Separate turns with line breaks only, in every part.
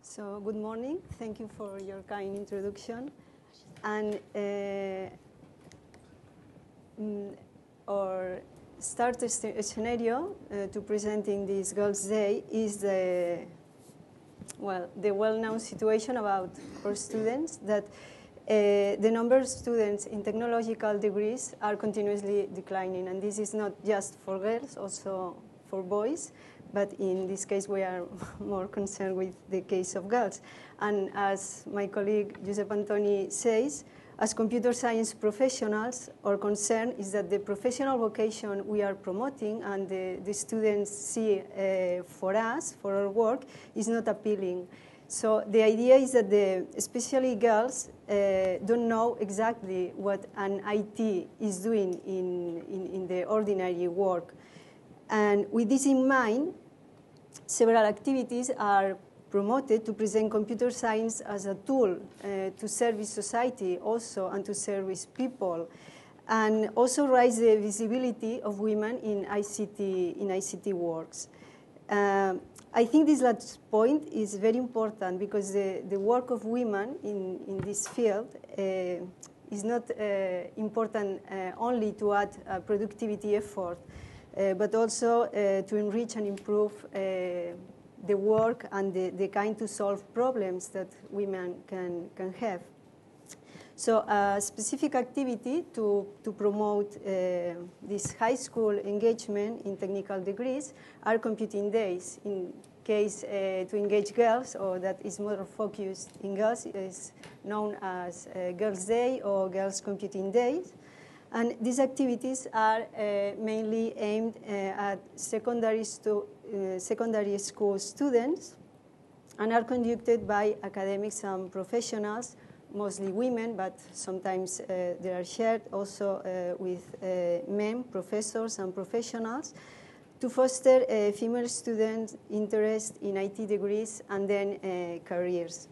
So good morning. Thank you for your kind introduction. And our start scenario to presenting this Girls' Day is the well-known situation about our students that the number of students in technological degrees are continuously declining, and this is not just for girls, also for boys. But in this case, we are more concerned with the case of girls. And as my colleague Giuseppe Antoni says, as computer science professionals, our concern is that the professional vocation we are promoting and the students see for us, for our work, is not appealing. So the idea is that especially girls don't know exactly what an IT is doing in the ordinary work. And with this in mind, several activities are promoted to present computer science as a tool to service society also and to service people, and also raise the visibility of women in ICT works. I think this last point is very important because the work of women in this field is not important only to add a productivity effort, but also to enrich and improve the work and the kind to solve problems that women can have. So a specific activity to promote this high school engagement in technical degrees are computing days. In case to engage girls, or that is more focused in girls, is known as Girls' Day or Girls' Computing Days. And these activities are mainly aimed at secondary school students and are conducted by academics and professionals, mostly women, but sometimes they are shared also with men, professors and professionals, to foster female students' interest in IT degrees and then careers.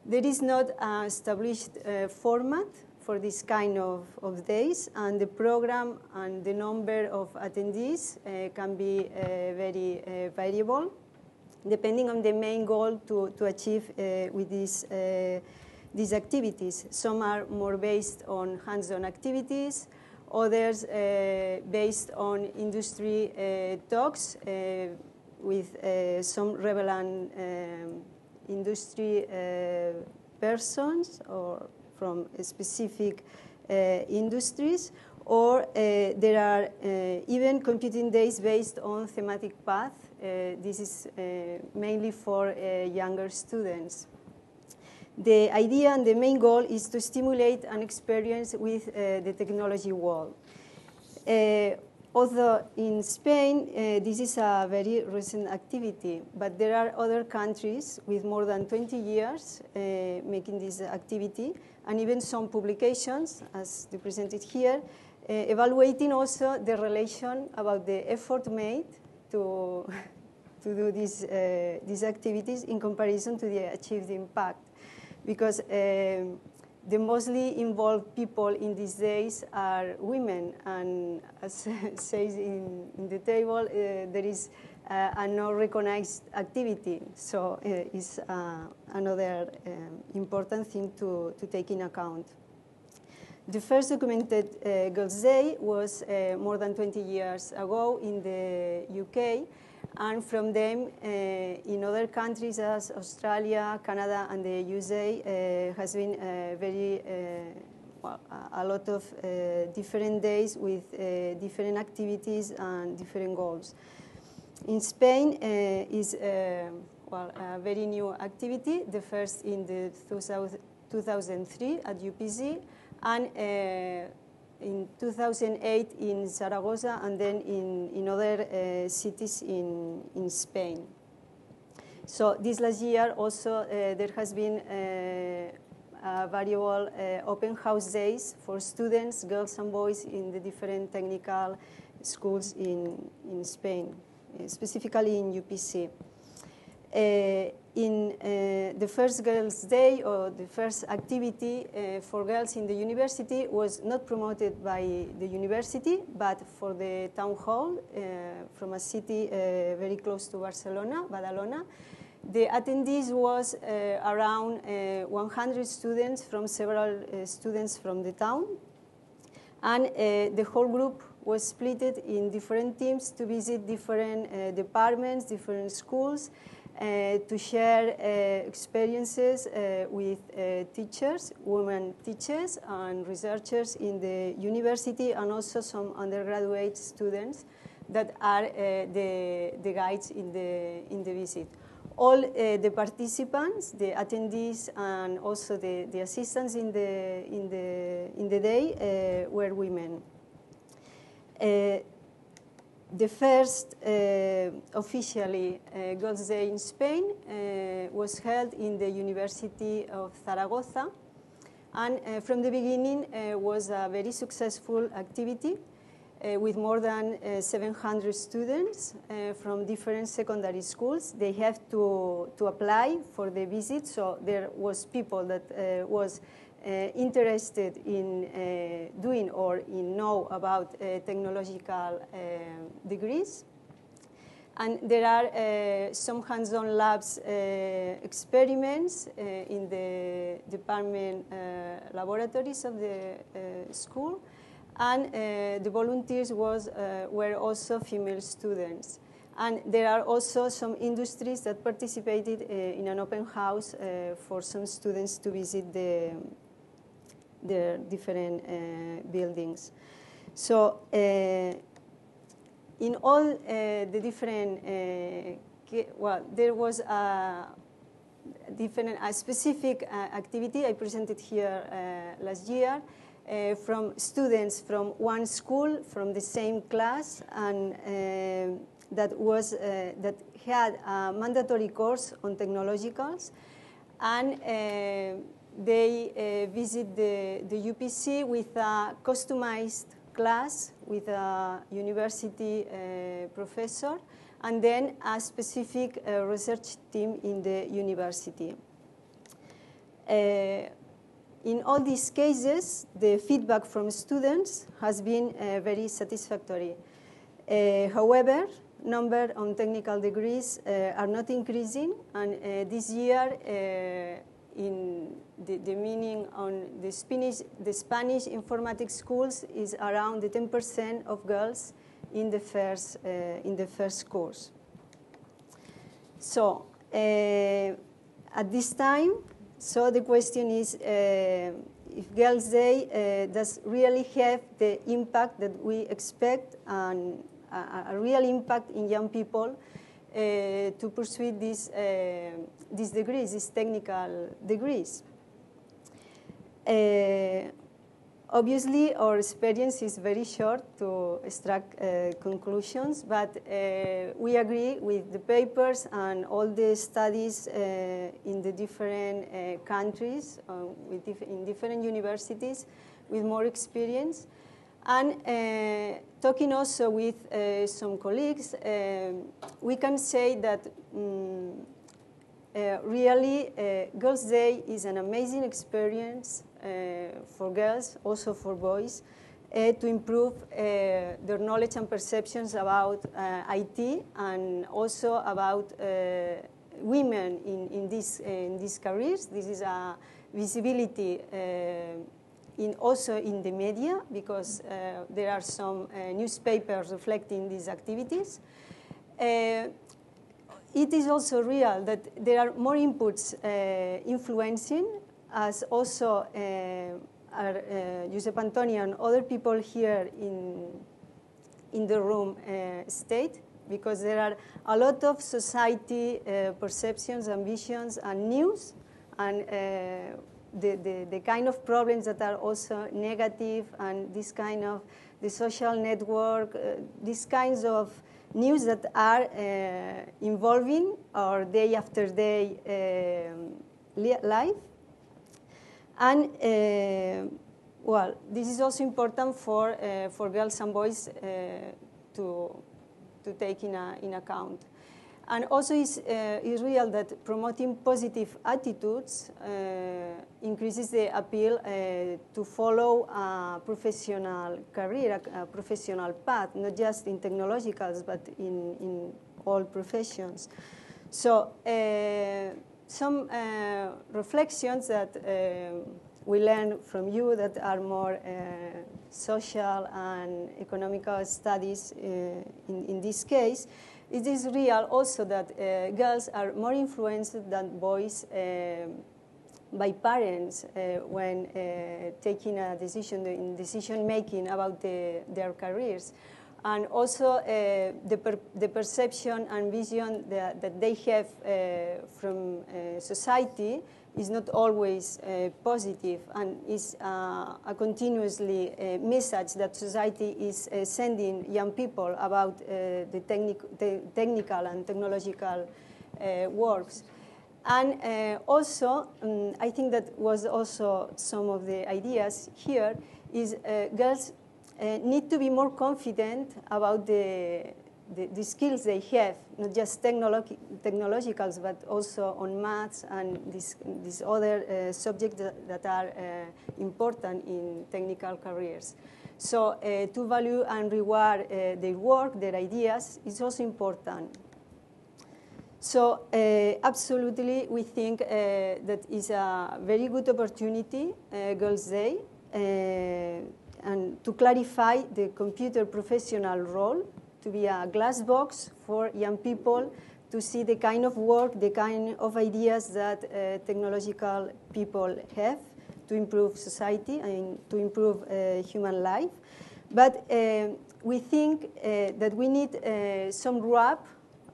There is not an established format for this kind of days, and the program and the number of attendees can be very variable, depending on the main goal to achieve with these activities. Some are more based on hands-on activities, others based on industry talks with some relevant industry persons or from specific industries, or there are even computing days based on thematic path. This is mainly for younger students. The idea and the main goal is to stimulate an experience with the technology world. Although in Spain, this is a very recent activity, but there are other countries with more than 20 years making this activity, and even some publications, as presented here, evaluating also the relation about the effort made to do these activities in comparison to the achieved impact. Because the mostly involved people in these days are women, and as says in the table, there is a non-recognized activity. So it's another important thing to take in account. The first documented Girls' Day was more than 20 years ago in the UK, and from them in other countries as Australia, Canada, and the USA has been a lot of different days with different activities and different goals. In Spain is a very new activity, the first in the 2003 at UPC, and in 2008 in Zaragoza, and then in other cities in Spain. So this last year also there has been variable open house days for students, girls and boys, in the different technical schools in Spain, specifically in UPC. In the first Girls' Day, or the first activity for girls in the university, was not promoted by the university, but for the town hall from a city very close to Barcelona, Badalona. The attendees was around 100 students from several students from the town. And the whole group was split in different teams to visit different departments, different schools, to share experiences with teachers, women teachers, and researchers in the university, and also some undergraduate students that are the guides in the visit. All the participants, the attendees, and also the assistants in the day were women. The first officially Girls' Day in Spain was held in the University of Zaragoza, and from the beginning was a very successful activity with more than 700 students from different secondary schools. They have to apply for the visit, so there was people that was interested in doing or in know about technological degrees. And there are some hands-on labs experiments in the department laboratories of the school. And the volunteers were also female students. And there are also some industries that participated in an open house for some students to visit the different buildings. So in all the different, there was a specific activity I presented here last year from students from one school, from the same class, and that had a mandatory course on technologicals, and they visit the UPC with a customized class with a university professor, and then a specific research team in the university. In all these cases, the feedback from students has been very satisfactory. However, number on technical degrees are not increasing, and this year, in the meaning on the Spanish informatics schools is around the 10% of girls in the first course. So at this time, so the question is if Girls' Day does really have the impact that we expect, and a real impact in young people to pursue these degrees, these technical degrees. Obviously, our experience is very short to extract conclusions, but we agree with the papers and all the studies in the different countries, in different universities with more experience. And talking also with some colleagues, we can say that really Girls' Day is an amazing experience for girls, also for boys, to improve their knowledge and perceptions about IT, and also about women in these careers. This is a visibility also in the media, because there are some newspapers reflecting these activities. It is also real that there are more inputs influencing, as also Josep Antonio and other people here in the room state, because there are a lot of society perceptions, ambitions, and news, and the kind of problems that are also negative, and this kind of the social network, these kinds of news that are involving our day after day life. And well, this is also important for girls and boys to take in account. And also is real that promoting positive attitudes increases the appeal to follow a professional career, a professional path, not just in technologicals, but in all professions. So some reflections that we learn from you that are more social and economical studies in this case. It is real also that girls are more influenced than boys by parents when taking a decision, in decision making about their careers. And also the perception and vision that they have from society is not always positive, and is a continuously message that society is sending young people about the technical and technological works. And also, I think that was also some of the ideas here, is girls need to be more confident about the skills they have, not just technologicals, but also on maths and these other subjects that are important in technical careers. So to value and reward their work, their ideas, is also important. So absolutely, we think that is a very good opportunity, Girls' Day, and to clarify the computer professional role, to be a glass box for young people to see the kind of work, the kind of ideas that technological people have to improve society and to improve human life. But we think that we need some wrap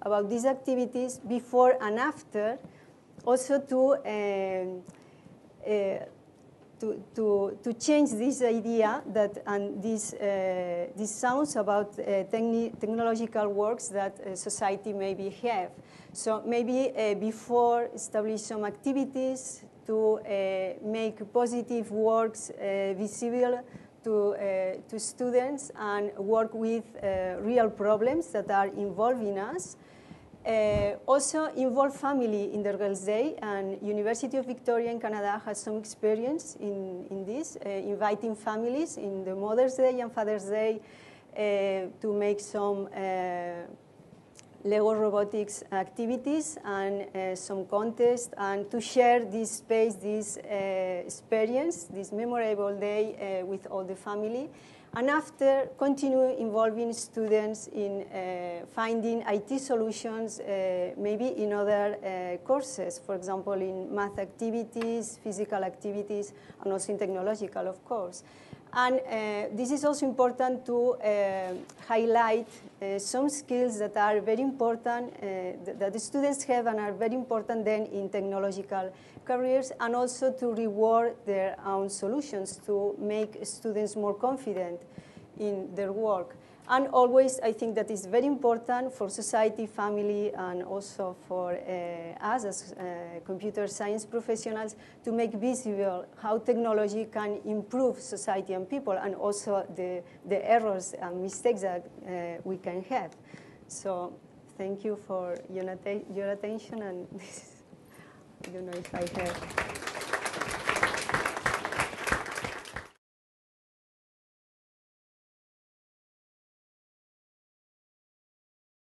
about these activities before and after, also to change this idea that and these sounds about technological works that society maybe have. So maybe before establish some activities to make positive works visible to students and work with real problems that are involving us. Also involve family in the Girls' Day, and University of Victoria in Canada has some experience in this, inviting families in the Mother's Day and Father's Day to make some Lego robotics activities and some contests, and to share this space, this experience, this memorable day with all the family. And after, continue involving students in finding IT solutions, maybe in other courses, for example, in math activities, physical activities, and also in technological, of course. And this is also important to highlight some skills that are very important, that the students have and are very important then in technological careers, and also to reward their own solutions to make students more confident in their work. And always, I think that is very important for society, family, and also for us as computer science professionals to make visible how technology can improve society and people, and also the errors and mistakes that we can have. So thank you for your attention, and I don't know if I have